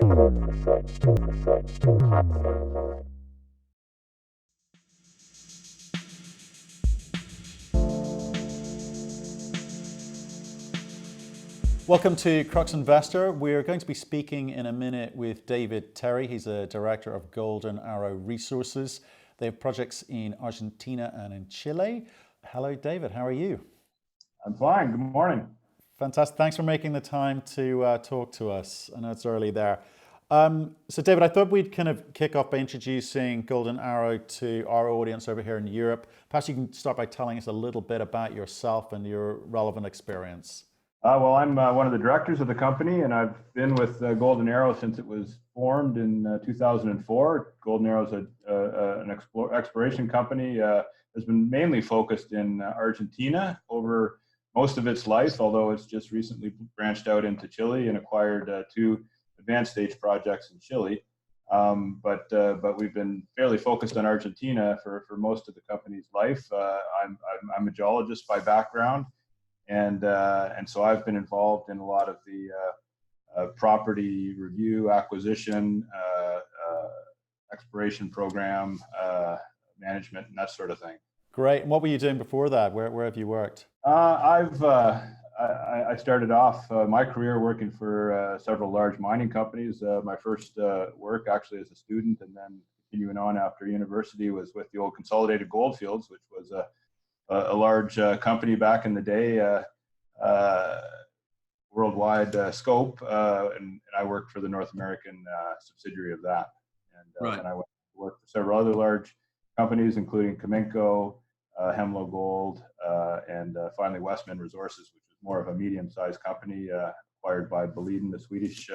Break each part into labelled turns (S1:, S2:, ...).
S1: Welcome to Crux Investor. We're going to be speaking in a minute with David Terry. He's a director of Golden Arrow Resources. They have projects in Argentina and in Chile. Hello, David. How are you?
S2: I'm fine. Good morning.
S1: Fantastic. Thanks for making the time to talk to us. I know it's early there. So, David, I thought we'd kind of kick off by introducing Golden Arrow to our audience over here in Europe. Perhaps you can start by telling us a little bit about yourself and your relevant experience.
S2: Well, I'm one of the directors of the company, and I've been with Golden Arrow since it was formed in 2004. Golden Arrow is an exploration company, has been mainly focused in Argentina over most of its life, although it's just recently branched out into Chile and acquired two advanced stage projects in Chile. But we've been fairly focused on Argentina for most of the company's life. I'm a geologist by background. And so I've been involved in a lot of the property review, acquisition, exploration program, management, and that sort of thing.
S1: Great. And what were you doing before that? Where have you worked?
S2: I started off my career working for several large mining companies. My first work actually as a student, and then continuing on after university, was with the old Consolidated Goldfields, which was a large company back in the day, worldwide scope, and I worked for the North American subsidiary of that. And I went to work for several other large companies, including Kamenko, Hemlo Gold, and finally Westman Resources, which was more of a medium-sized company acquired by Boliden, the Swedish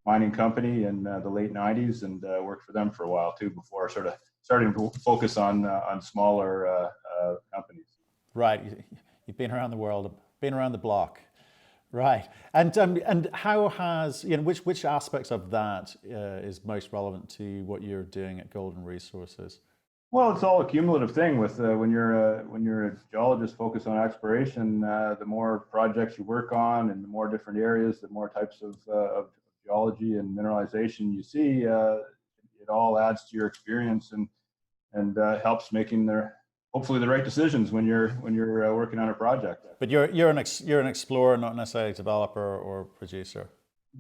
S2: mining company, in the late 90s, and worked for them for a while too before sort of starting to focus on smaller companies.
S1: Right, you've been around the world, been around the block, right? And how has which aspects of that is most relevant to what you're doing at Golden Resources?
S2: Well, it's all a cumulative thing. With when you're a geologist focused on exploration, the more projects you work on and the more different areas, the more types of geology and mineralization you see, it all adds to your experience and helps making hopefully the right decisions when you're working on a project.
S1: But you're an explorer, not necessarily a developer or producer.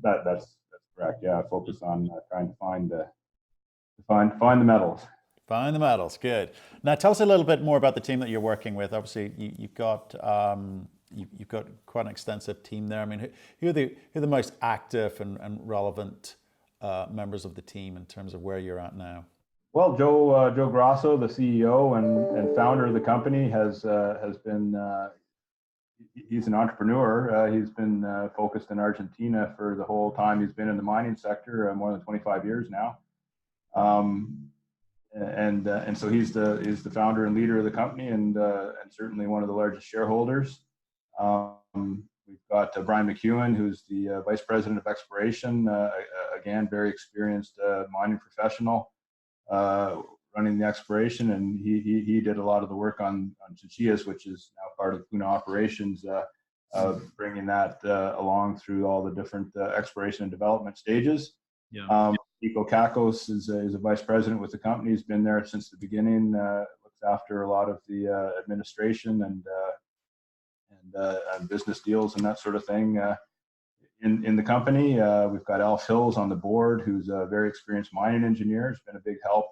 S2: That's correct. Yeah, I focus on trying to find the metals.
S1: Find the metals. Good. Now, tell us a little bit more about the team that you're working with. Obviously, you've got quite an extensive team there. I mean, who are the most active and relevant members of the team in terms of where you're at now?
S2: Well, Joe Grosso, the CEO and founder of the company, has been he's an entrepreneur. He's been focused in Argentina for the whole time he's been in the mining sector, more than 25 years now. And so he's the founder and leader of the company, and certainly one of the largest shareholders. We've got Brian Mcewen, who's the vice president of exploration. Again, very experienced mining professional. Running the exploration, and he did a lot of the work on Chinchillas, which is now part of Puna operations, bringing that along through all the different exploration and development stages. Yeah. Nico Kakos is a vice president with the company. He's been there since the beginning, looks after a lot of the administration and business deals and that sort of thing. In the company, we've got Alf Hills on the board, who's a very experienced mining engineer. He's been a big help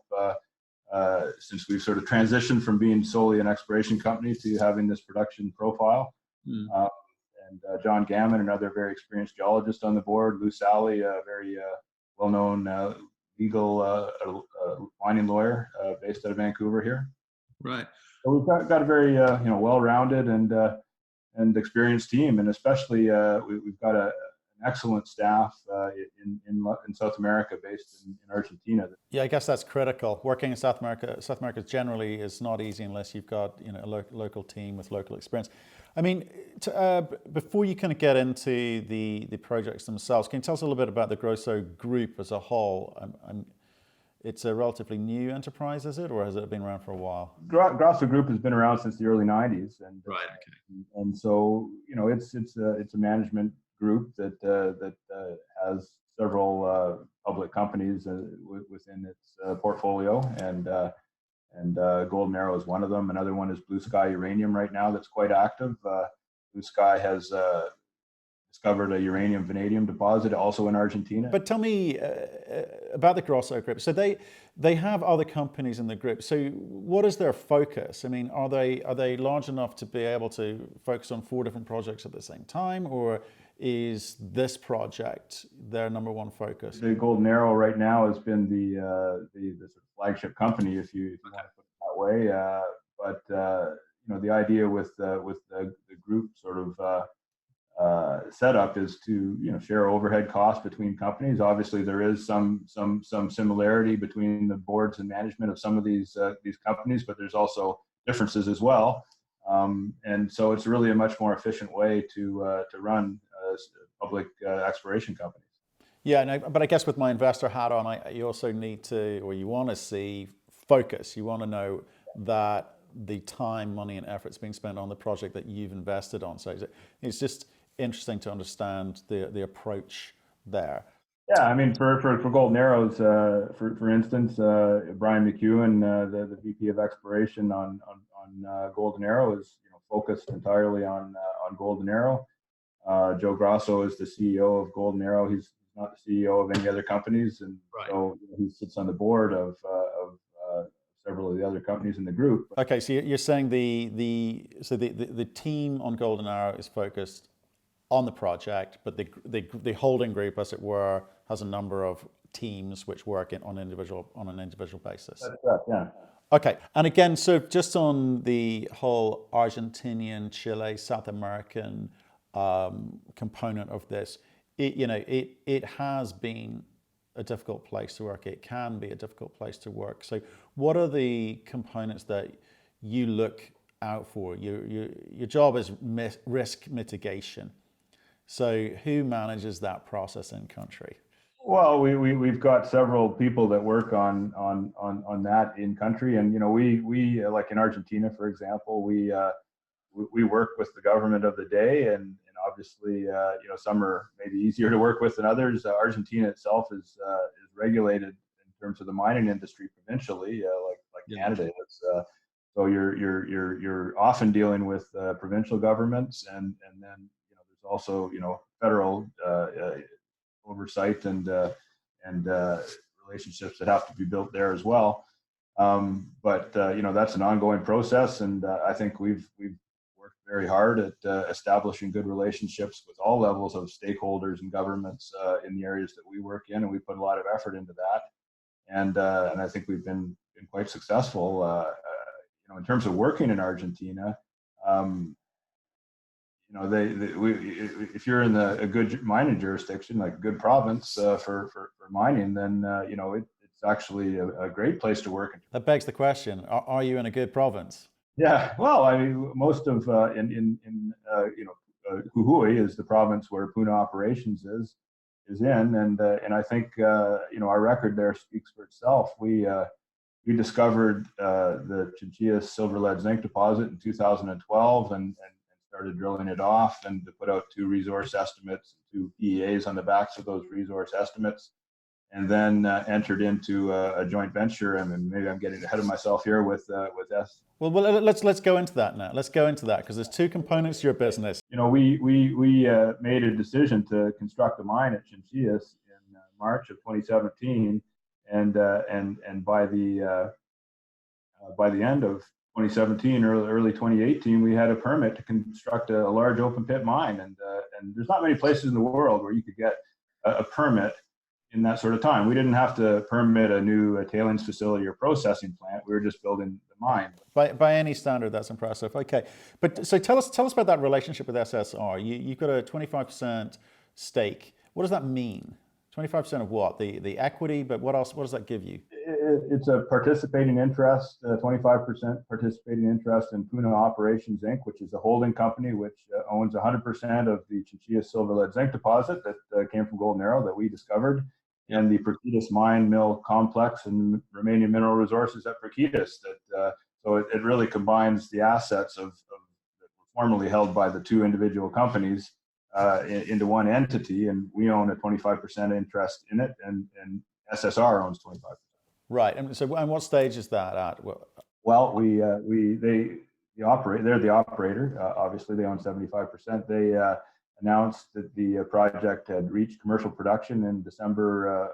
S2: since we've sort of transitioned from being solely an exploration company to having this production profile. And John Gammon, another very experienced geologist on the board. Lou Sally, a very well-known legal mining lawyer based out of Vancouver here.
S3: Right.
S2: So we've got a very well-rounded and experienced team, and especially we've got an excellent staff in South America, based in Argentina.
S1: Yeah, I guess that's critical. Working in South America generally is not easy unless you've got a local team with local experience. I mean, before you kind of get into the projects themselves, can you tell us a little bit about the Grosso Group as a whole? It's a relatively new enterprise, is it, or has it been around for a while?
S2: Grosso Group has been around since the early '90s, and
S3: right, okay.
S2: And so it's a management group that has several public companies within its portfolio, and Golden Arrow is one of them. Another one is Blue Sky Uranium right now that's quite active. Blue Sky has discovered a uranium vanadium deposit also in Argentina.
S1: But tell me about the Grosso group. So they have other companies in the group. So what is their focus? I mean, are they large enough to be able to focus on 4 different projects at the same time, or is this project their number one focus?
S2: The Golden Arrow right now has been the sort of flagship company, if you want to put it that way. But the idea with the group sort of setup is to share overhead costs between companies. Obviously, there is some similarity between the boards and management of some of these companies, but there's also differences as well. And so it's really a much more efficient way to run public exploration companies.
S1: Yeah, no, but I guess with my investor hat on, you also need to, or you want to see focus. You want to know that the time, money, and effort's being spent on the project that you've invested on. So it's just interesting to understand the approach there.
S2: Yeah, I mean, for Golden Arrows, for instance, Brian Mcewen, the VP of Exploration on Golden Arrow, is focused entirely on Golden Arrow. Joe Grosso is the CEO of Golden Arrow. He's not the CEO of any other companies, and right. So he sits on the board of several of the other companies in the group.
S1: Okay, so you're saying the team on Golden Arrow is focused on the project, but the holding group, as it were, has a number of teams which work on an individual basis.
S2: That's correct, yeah.
S1: Okay, and again, so just on the whole Argentinian, Chile, South American component of this, it has been a difficult place to work. It can be a difficult place to work. So what are the components that you look out for? Your job is risk mitigation. So who manages that process in country?
S2: Well, we've got several people that work on that in country, and we like in Argentina, for example, we work with the government of the day, and obviously some are maybe easier to work with than others. Argentina itself is regulated in terms of the mining industry provincially, like Canada is. So you're often dealing with provincial governments, and then there's also federal oversight and relationships that have to be built there as well. But that's an ongoing process, and I think we've worked very hard at establishing good relationships with all levels of stakeholders and governments in the areas that we work in, and we put a lot of effort into that. And I think we've been quite successful. In terms of working in Argentina, if you're in a good mining jurisdiction, like a good province for mining, then it's actually a great place to work.
S1: That begs the question: are you in a good province?
S2: Yeah, well, I mean, most of Jujuy is the province where Puna Operations is in, and I think our record there speaks for itself. We discovered the Chinchillas silver lead zinc deposit in 2012 and started drilling it off, and to put out 2 resource estimates, 2 PEAs on the backs of those resource estimates, and then entered into a joint venture. I mean, maybe I'm getting ahead of myself here with S.
S1: Well, let's go into that now. Let's go into that, because there's 2 components to your business.
S2: We made a decision to construct a mine at Chinchillas in March of 2017, and by the end of 2017 or early 2018, we had a permit to construct a large open pit mine, and there's not many places in the world where you could get a permit in that sort of time. We didn't have to permit a new tailings facility or processing plant. We were just building the mine.
S1: By any standard, that's impressive. Okay, but so tell us about that relationship with SSR. You've got a 25% stake. What does that mean? 25% of what? The equity, but what else? What does that give you?
S2: It's a participating interest, 25% participating interest in Puna Operations Inc., which is a holding company which owns 100% of the Chinchillas silver lead zinc deposit that came from Golden Arrow that we discovered, and the Pirquitas mine mill complex and remaining mineral resources at Pirquitas. So it really combines the assets of that were formerly held by the 2 individual companies into one entity, and we own a 25% interest in it, and SSR owns 25%.
S1: Right. And so, and what stage is that at?
S2: Well, they're the operator. Obviously, they own 75%. They announced that the project had reached commercial production in December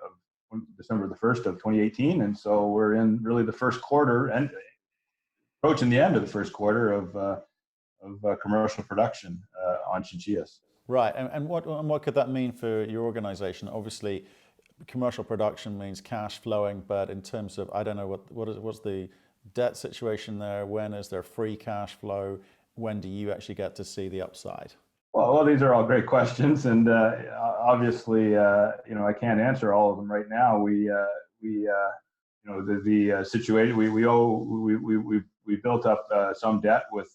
S2: the 1st of 2018, and so we're in really the first quarter and approaching the end of the first quarter of commercial production on chinchillas.
S1: Right. And what could that mean for your organization? Obviously, commercial production means cash flowing, but in terms of, I don't know, what's the debt situation there? When is there free cash flow? When do you actually get to see the upside?
S2: Well, these are all great questions, and obviously, I can't answer all of them right now. The situation we built up some debt with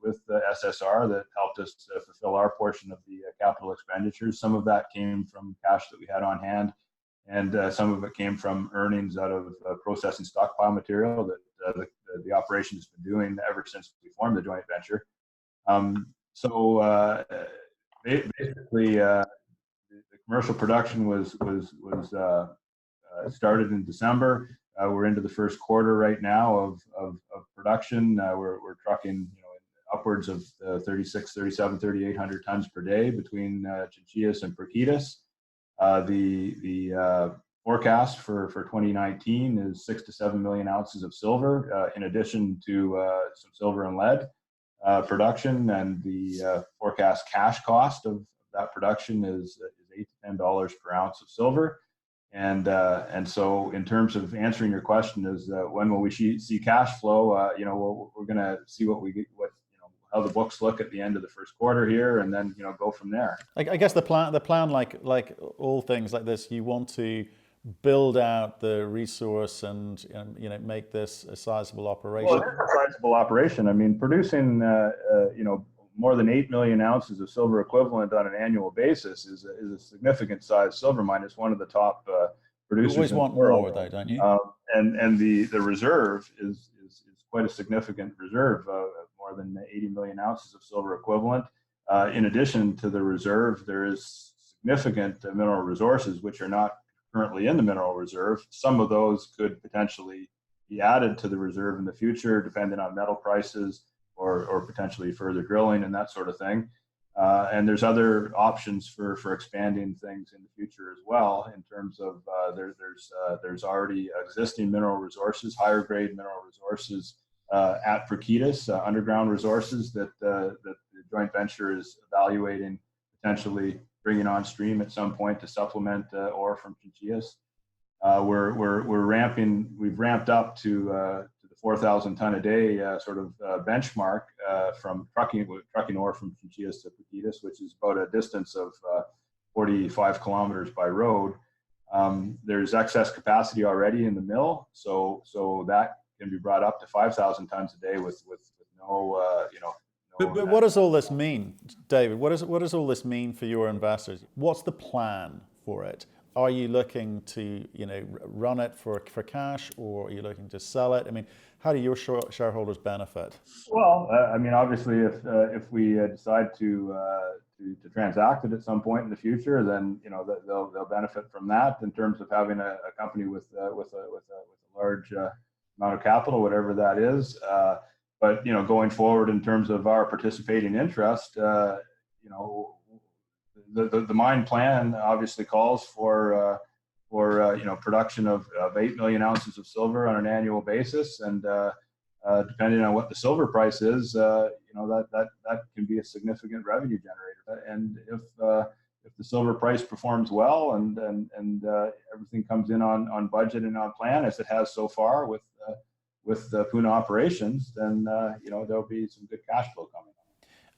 S2: SSR that helped us fulfill our portion of the capital expenditures. Some of that came from cash that we had on hand, and some of it came from earnings out of processing stockpile material that the operation has been doing ever since we formed the joint venture. So basically, the commercial production was started in December. We're into the first quarter right now of production. We're trucking upwards of 36, 37, 3,800 tons per day between chinchillas and Perquitas. The forecast for 2019 is 6 to 7 million ounces of silver, in addition to some silver and lead production, and the forecast cash cost of that production is $8 to $10 per ounce of silver. And so, in terms of answering your question, is when will we see cash flow? We're going to see how the books look at the end of the first quarter here, and then go from there.
S1: I guess the plan, like all things like this, you want to build out the resource and make this a sizable operation.
S2: Well, it is a sizable operation. I mean, producing more than 8 million ounces of silver equivalent on an annual basis is a significant size silver mine. It's one of the top producers.
S1: You always want more, though, don't you?
S2: And the reserve is quite a significant reserve, more than 80 million ounces of silver equivalent. In addition to the reserve, there is significant mineral resources which are not currently in the mineral reserve. Some of those could potentially be added to the reserve in the future, depending on metal prices or potentially further drilling and that sort of thing. And there's other options for expanding things in the future as well, in terms of there's already existing mineral resources, higher grade mineral resources at Perquitas, underground resources that the joint venture is evaluating potentially bringing on stream at some point to supplement ore from chinchillas. We've ramped up to the 4,000 ton a day benchmark from trucking ore from chinchillas to Perquitas, which is about a distance of 45 kilometers by road. There's excess capacity already in the mill, so that can be brought up to 5,000 tons a day with no.
S1: But what does all this mean, David? What does all this mean for your investors? What's the plan for it? Are you looking to run it for cash, or are you looking to sell it? I mean, how do your shareholders benefit?
S2: Well, I mean, obviously, if we decide to transact it at some point in the future, then they'll benefit from that in terms of having a company with a large amount of capital, whatever that is. But going forward in terms of our participating interest, the mine plan obviously calls for production of 8 million ounces of silver on an annual basis, and depending on what the silver price is, that can be a significant revenue generator. And if the silver price performs well and everything comes in on budget and on plan, as it has so far with the Puna operations, then there'll be some good cash flow coming.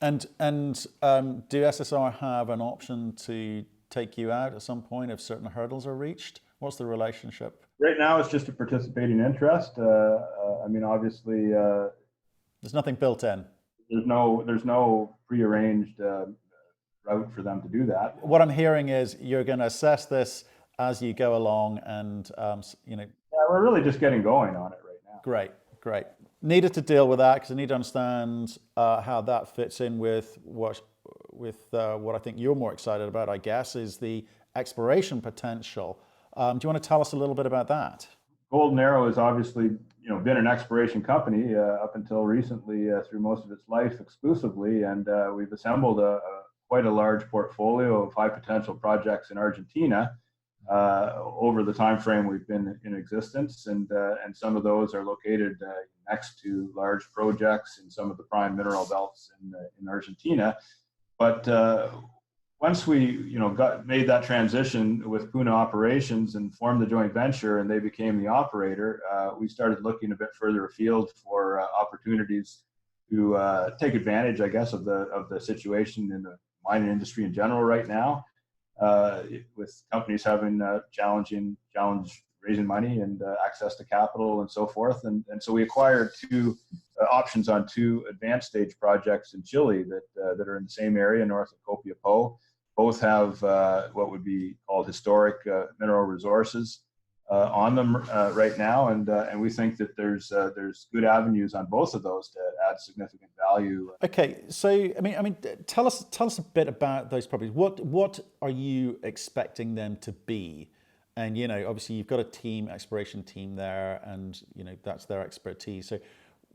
S1: And do SSR have an option to take you out at some point if certain hurdles are reached? What's the relationship?
S2: Right now, it's just a participating interest. I mean, obviously,
S1: there's nothing built in.
S2: There's no prearranged route for them to do that.
S1: What I'm hearing is you're going to assess this as you go along, and
S2: Yeah, we're really just getting going on it right now.
S1: Great. Needed to deal with that because I need to understand how that fits in with what I think you're more excited about, I guess, is the exploration potential. Do you want to tell us a little bit about that?
S2: Golden Arrow has obviously, been an exploration company up until recently through most of its life exclusively, and we've assembled quite a large portfolio of high potential projects in Argentina over the time frame we've been in existence, and some of those are located next to large projects in some of the prime mineral belts in Argentina. But once we made that transition with Puna Operations and formed the joint venture, and they became the operator, we started looking a bit further afield for opportunities to take advantage, I guess, of the situation in the mining industry in general right now, with companies having challenge raising money and access to capital and so forth. And so we acquired two options on two advanced stage projects in Chile that are in the same area north of Copiapó. Both have what would be called historic mineral resources on them right now, and we think that there's good avenues on both of those to add significant value.
S1: Okay, so I mean, tell us a bit about those properties. What are you expecting them to be? And obviously you've got a exploration team there, and that's their expertise. So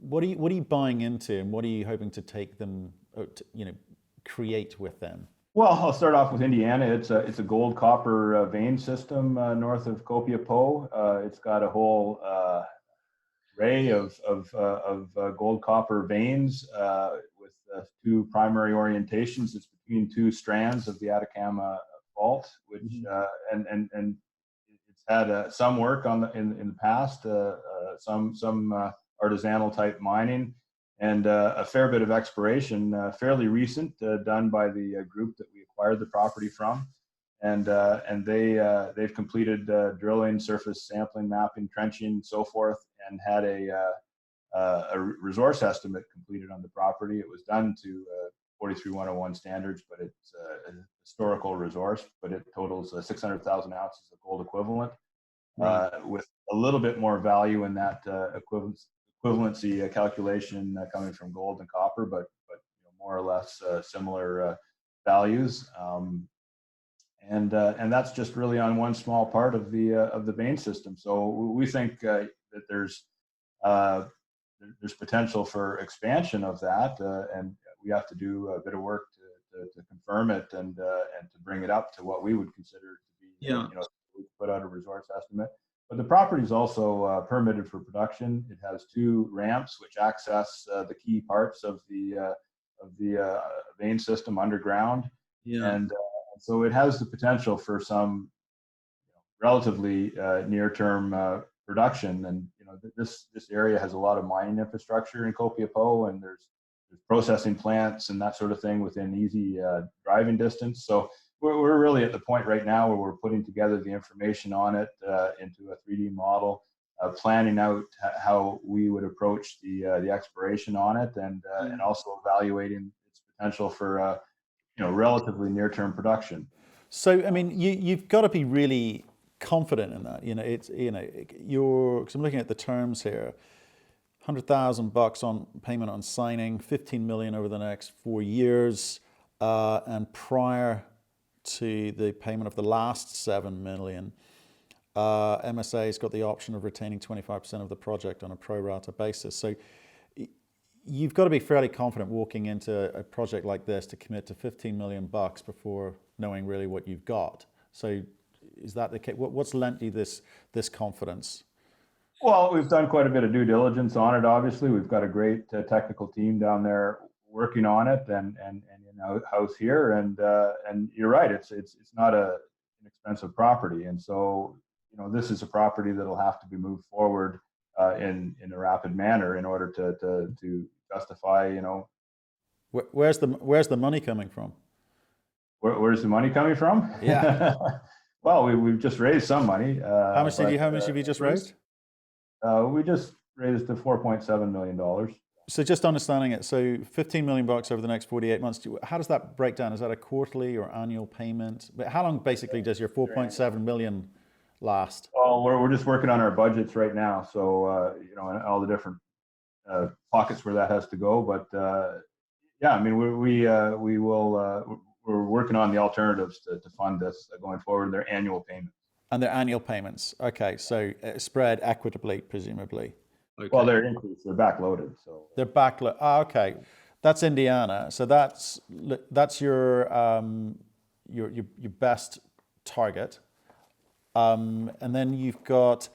S1: what are you buying into, and what are you hoping to take them, create with them?
S2: Well, I'll start off with Indiana. It's a gold copper vein system north of Copiapó. It's got a whole array of gold copper veins with two primary orientations. It's between two strands of the Atacama Fault, which and it's had some work in the past, some artisanal type mining, and a fair bit of exploration, fairly recent, done by the group that we acquired the property from, and they've completed drilling, surface sampling, mapping, trenching, and so forth, and had a resource estimate completed on the property. It was done to 43101 standards, but it's a historical resource, but it totals 600,000 ounces of gold equivalent, with a little bit more value in that equivalency calculation coming from gold and copper, but more or less similar values, and that's just really on one small part of the vein system. So we think that there's potential for expansion of that, and we have to do a bit of work to confirm it and to bring it up to what we would consider to be put out a resource estimate. But the property is also permitted for production. It has two ramps which access the key parts of the vein system underground, and so it has the potential for some relatively near-term production. And this area has a lot of mining infrastructure in Copiapó, and there's processing plants and that sort of thing within easy driving distance. So we're really at the point right now where we're putting together the information on it into a 3D model, planning out how we would approach the exploration on it, and also evaluating its potential for relatively near-term production.
S1: So I mean, you've got to be really confident in that. Because I'm looking at the terms here. $100,000 on payment on signing, 15 million over the next 4 years, and prior to the payment of the last 7 million, MSA's got the option of retaining 25% of the project on a pro rata basis. So you've got to be fairly confident walking into a project like this to commit to 15 million bucks before knowing really what you've got. So is that the case? What's lent you this confidence?
S2: Well, we've done quite a bit of due diligence on it. Obviously, we've got a great technical team down there working on it, and in-house here. And you're right, it's not an inexpensive property, and so this is a property that'll have to be moved forward in a rapid manner in order to justify.
S1: Where's the money coming from?
S2: Where's the money coming from?
S1: Yeah.
S2: Well, we've just raised some money.
S1: How much have you just raised?
S2: We just raised $4.7 million.
S1: So just understanding it, so 15 million bucks over the next 48 months. How does that break down? Is that a quarterly or annual payment? But how long basically does your 4.7 million last?
S2: Well, we're just working on our budgets right now, so and all the different pockets where that has to go. But Yeah, I mean, we will, we're working on the alternatives to fund this going forward, their annual payments.
S1: And their annual payments. Okay, so spread equitably, presumably.
S2: Well,
S3: Okay.
S2: they're increased, they're backloaded, so.
S1: They're backloaded. Ah, okay. That's Indiana. So that's your best target. And then you've got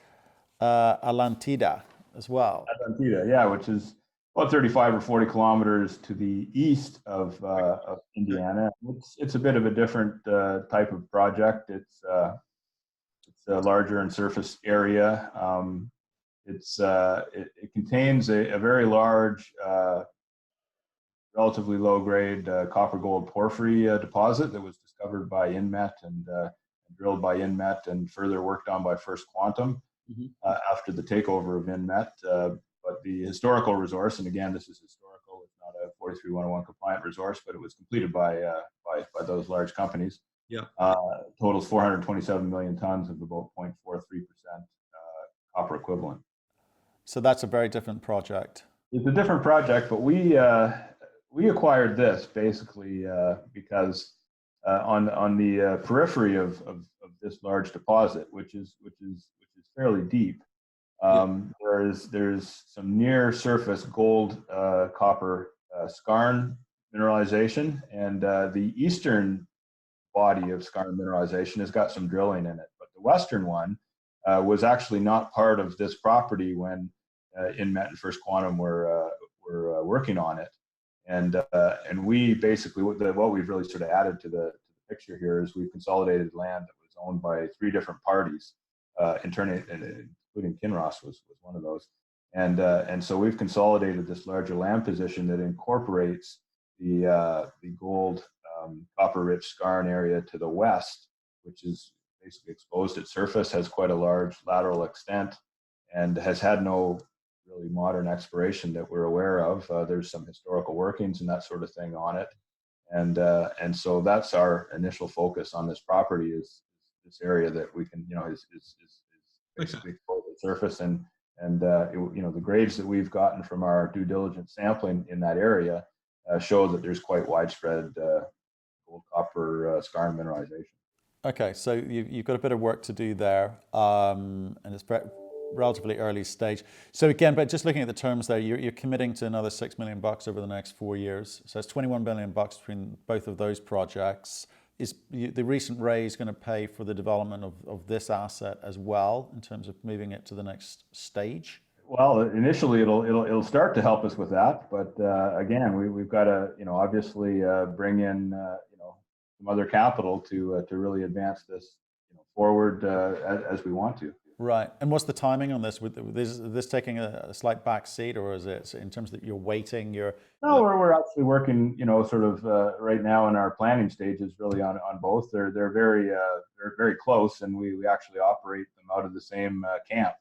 S1: Atlantida as well.
S2: Argentina, yeah, which is about 35 or 40 kilometers to the east of Indiana. It's a bit of a different type of project. It's a larger in surface area. It contains a very large, relatively low grade copper gold porphyry deposit that was discovered by Inmet and drilled by Inmet and further worked on by First Quantum after the takeover of Inmet. But the historical resource, and again, this is historical, it's not a 43101 compliant resource, but it was completed by those large companies.
S3: Yeah.
S2: Totals 427 million tons of about 0.43% copper equivalent.
S1: So that's a very different project.
S2: It's a different project, but we acquired this basically because on the periphery of this large deposit, which is fairly deep, there's some near surface gold copper skarn mineralization, and the eastern body of skarn mineralization has got some drilling in it, but the western one was actually not part of this property when Inmet and First Quantum were working on it, and we basically what we've really sort of added to the picture here is we've consolidated land that was owned by 3 different parties, including Kinross was one of those, and so we've consolidated this larger land position that incorporates the gold copper rich skarn area to the west, which is basically exposed at surface, has quite a large lateral extent, and has had no really modern exploration that we're aware of. There's some historical workings and that sort of thing on it, and so that's our initial focus on this property, is this area that we can, is basically exposed at surface, and the grades that we've gotten from our due diligence sampling in that area show that there's quite widespread gold copper skarn mineralization.
S1: Okay, so you've got a bit of work to do there, and it's relatively early stage. So again, but just looking at the terms there, you're committing to another $6 million over the next 4 years. So it's $21 billion between both of those projects. Is the recent raise going to pay for the development of this asset as well in terms of moving it to the next stage?
S2: Well, initially it'll start to help us with that, but again, we've got to obviously bring in some other capital to really advance this forward as we want to.
S1: Right. And what's the timing on this? Is this taking a slight back seat, or is it in terms that you're waiting?
S2: No, we're actually working, sort of right now in our planning stages, really on both. They're very close, and we actually operate them out of the same camp.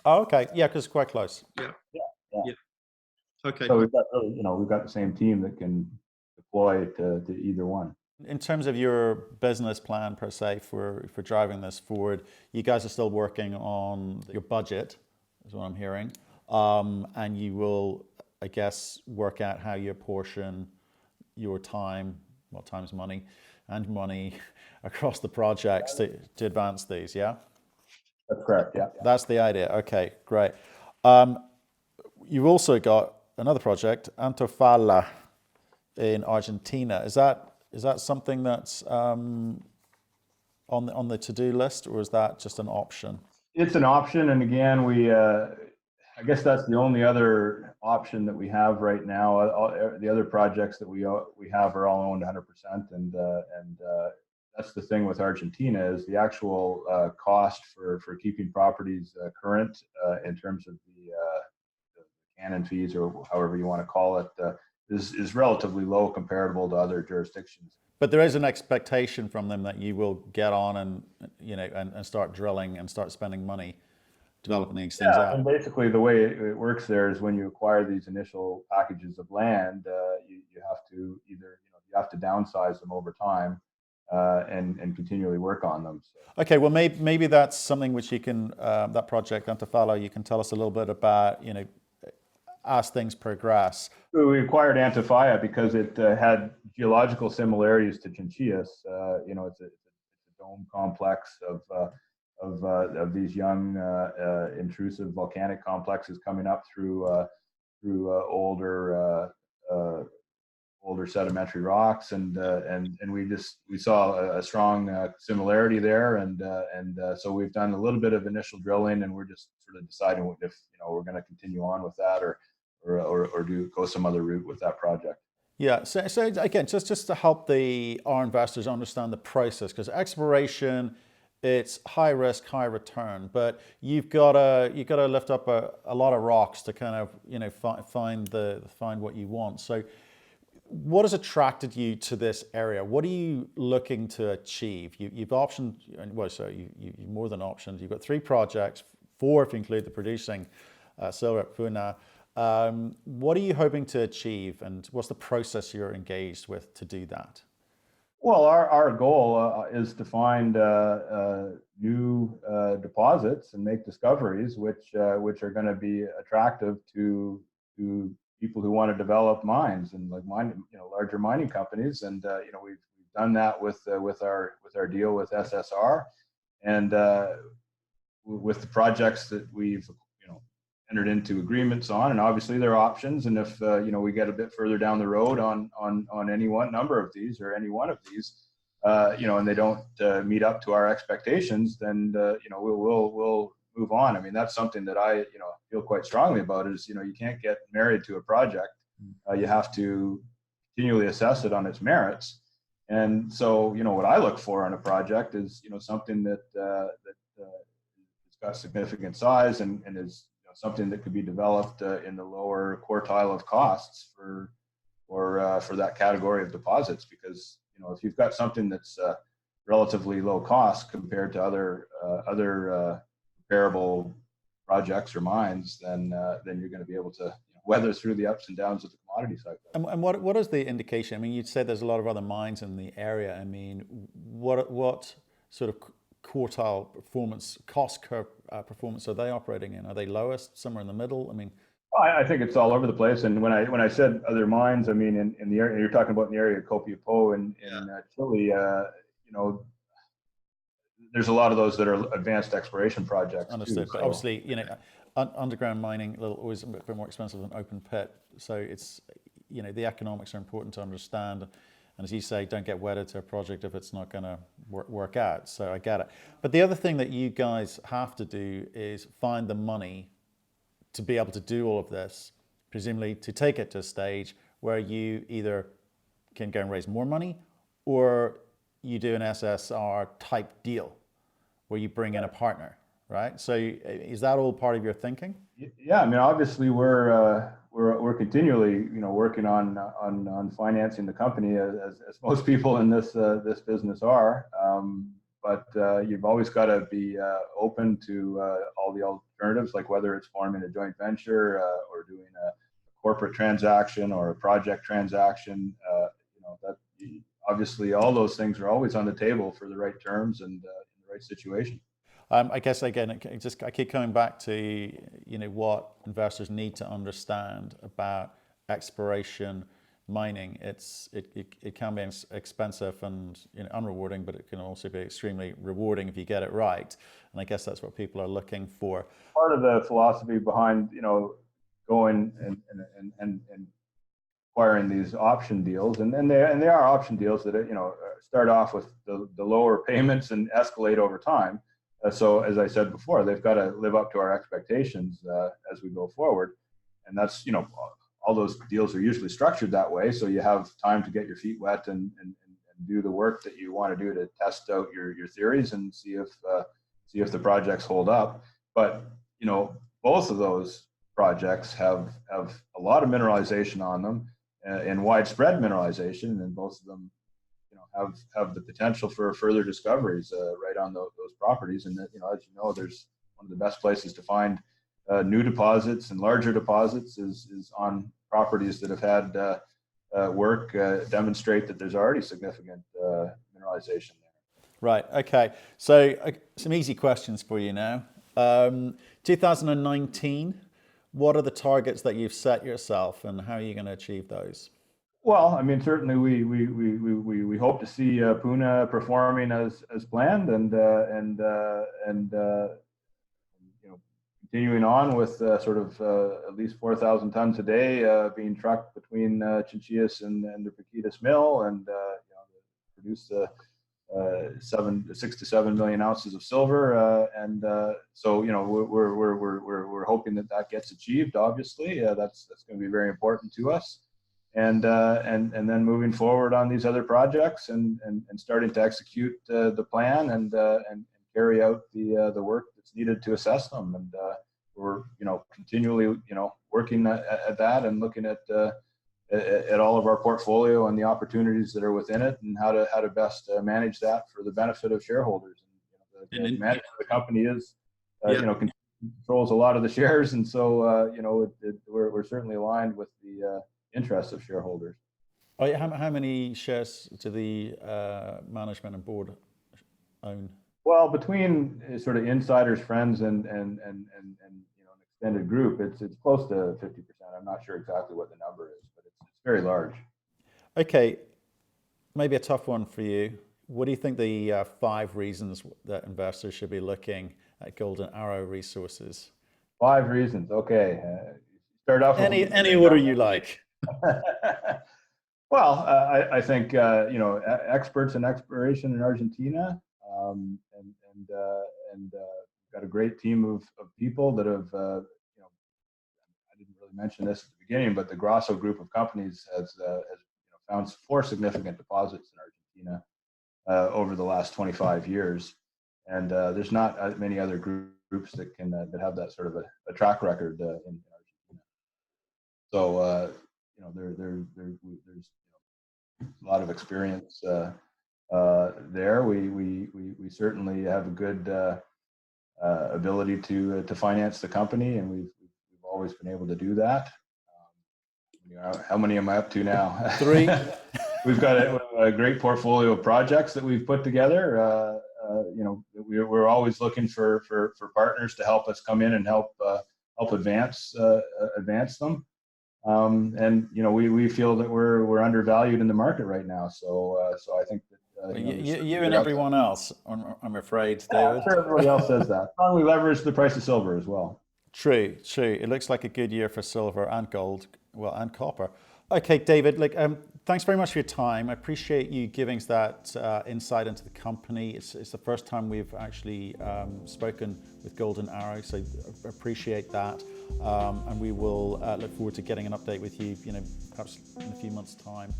S1: Oh, okay. Yeah, because it's quite close.
S3: Yeah. Okay.
S2: So we've got the same team that can deploy to either one.
S1: In terms of your business plan per se for driving this forward, you guys are still working on your budget, is what I'm hearing, and you will, I guess, work out how you apportion your time, time's money, and money across the projects to advance these. Yeah.
S2: That's correct. Yeah.
S1: That's the idea. Okay, great. You've also got another project, Antofalla, in Argentina. Is that something that's on the to-do list, or is that just an option?
S2: It's an option, and again, I guess that's the only other option that we have right now. The other projects that we have are all owned 100%, and that's the thing with Argentina, is the actual cost for keeping properties current in terms of the canon fees, or however you want to call it, is relatively low comparable to other jurisdictions.
S1: But there is an expectation from them that you will get on and and start drilling and start spending money developing these things out.
S2: And basically the way it works there is when you acquire these initial packages of land, you have to either you have to downsize them over time and continually work on them. So.
S1: Okay, well maybe that's something which you can that project Antofalla, you can tell us a little bit about as things progress.
S2: We acquired Antofalla because it had geological similarities to Chinchillas. It's a dome complex of these young intrusive volcanic complexes coming up through older sedimentary rocks, and we saw a strong similarity there, and so we've done a little bit of initial drilling, and we're just sort of deciding if we're going to continue on with that or go some other route with that project.
S1: Yeah, so again, just to help our investors understand the process, because exploration, it's high risk, high return, but you've got to lift up a lot of rocks to kind of find what you want. So what has attracted you to this area? What are you looking to achieve? You've optioned, well, so you more than optioned. You've got 3 projects, 4 if you include the producing silver at Puna. What are you hoping to achieve, and what's the process you're engaged with to do that?
S2: Well, our goal is to find new deposits and make discoveries which are going to be attractive to people who want to develop mines and larger mining companies. And we've done that with our deal with SSR, and with the projects that we've entered into agreements on. And obviously there are options, and if we get a bit further down the road on any one number of these or any one of these, and they don't meet up to our expectations, then we'll move on. I mean, that's something that I feel quite strongly about, is you can't get married to a project. You have to continually assess it on its merits. And so what I look for on a project is something that it's got significant size and is something that could be developed in the lower quartile of costs for that category of deposits. Because if you've got something that's relatively low cost compared to other comparable projects or mines, then you're going to be able to weather through the ups and downs of the commodity cycle.
S1: And what is the indication? I mean, you'd said there's a lot of other mines in the area. I mean, what sort of quartile performance, cost curve performance are they operating in? Are they lowest, somewhere in the middle? I mean,
S2: I think it's all over the place. And when I said other mines, I mean in the area you're talking about, in the area of Copiapó in Chile. There's a lot of those that are advanced exploration projects.
S1: Understood.
S2: Too,
S1: but obviously, underground mining always a bit more expensive than open pit. So it's the economics are important to understand. And as you say, don't get wedded to a project if it's not going to work out. So I get it. But the other thing that you guys have to do is find the money to be able to do all of this, presumably to take it to a stage where you either can go and raise more money, or you do an SSR type deal where you bring in a partner, right? So is that all part of your thinking?
S2: Yeah, I mean, obviously we're continually working on financing the company, as most people in this business are. But you've always got to be open to all the alternatives, like whether it's forming a joint venture or doing a corporate transaction or a project transaction. That obviously all those things are always on the table for the right terms and in the right situation.
S1: I guess again, I keep coming back to what investors need to understand about exploration mining. It can be expensive and unrewarding, but it can also be extremely rewarding if you get it right. And I guess that's what people are looking for.
S2: Part of the philosophy behind going and acquiring these option deals, and they are option deals that start off with the lower payments and escalate over time. So as I said before, they've got to live up to our expectations as we go forward, and that's all those deals are usually structured that way. So you have time to get your feet wet and do the work that you want to do to test out your theories and see if the projects hold up. But both of those projects have a lot of mineralization on them and widespread mineralization, and both of them have the potential for further discoveries right on those properties. And that, as you know, there's one of the best places to find new deposits and larger deposits is on properties that have had work demonstrate that there's already significant mineralization there.
S1: Right. Okay. So some easy questions for you now. 2019 What are the targets that you've set yourself, and how are you going to achieve those?
S2: Well, I mean, certainly we hope to see Puna performing as planned, and you know, continuing on with sort of at least 4,000 tons a day being trucked between Chinchillas and the Paquitas mill, and produce 6 to 7 million ounces of silver, so we're hoping that gets achieved. Obviously, that's going to be very important to us. And then moving forward on these other projects, and starting to execute the plan, and carry out the work that's needed to assess them. And we're continually working at that, and looking at all of our portfolio and the opportunities that are within it, and how to best manage that for the benefit of shareholders. And the management of the company is controls a lot of the shares, and so we're certainly aligned with the interests of shareholders.
S1: Oh, yeah. How many shares do the management and board own?
S2: Well, between sort of insiders, friends, and an extended group, it's close to 50%. I'm not sure exactly what the number is, but it's very large.
S1: Okay, maybe a tough one for you. What do you think the 5 reasons that investors should be looking at Golden Arrow Resources?
S2: 5 reasons. Okay, start off with
S1: any order you like.
S2: Well, I think experts in exploration in Argentina, and got a great team of people that have I didn't really mention this at the beginning, but the Grosso group of companies has found 4 significant deposits in Argentina over the last 25 years, and there's not many other groups that have that sort of a track record in Argentina. So there's a lot of experience there. We certainly have a good ability to finance the company, and we've always been able to do that. How many am I up to now?
S1: 3.
S2: We've got a great portfolio of projects that we've put together. We're always looking for partners to help us come in and help advance them. And we feel that we're undervalued in the market right now. So I think that
S1: you and everyone else, I'm afraid, David.
S2: Yeah, I'm sure everybody else says that. Strongly leverage the price of silver as well.
S1: True. It looks like a good year for silver and gold, well, and copper. Okay, David, thanks very much for your time. I appreciate you giving us that insight into the company. It's the first time we've actually spoken with Golden Arrow, so I appreciate that. And we will look forward to getting an update with you, perhaps in a few months' time.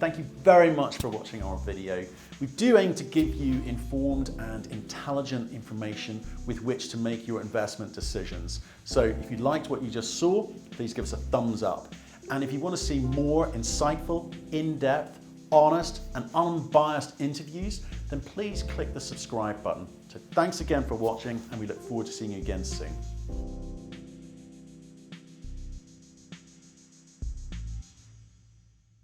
S1: Thank you very much for watching our video. We do aim to give you informed and intelligent information with which to make your investment decisions. So if you liked what you just saw, please give us a thumbs up. And if you want to see more insightful, in-depth, honest, and unbiased interviews, then please click the subscribe button. So thanks again for watching, and we look forward to seeing you again soon.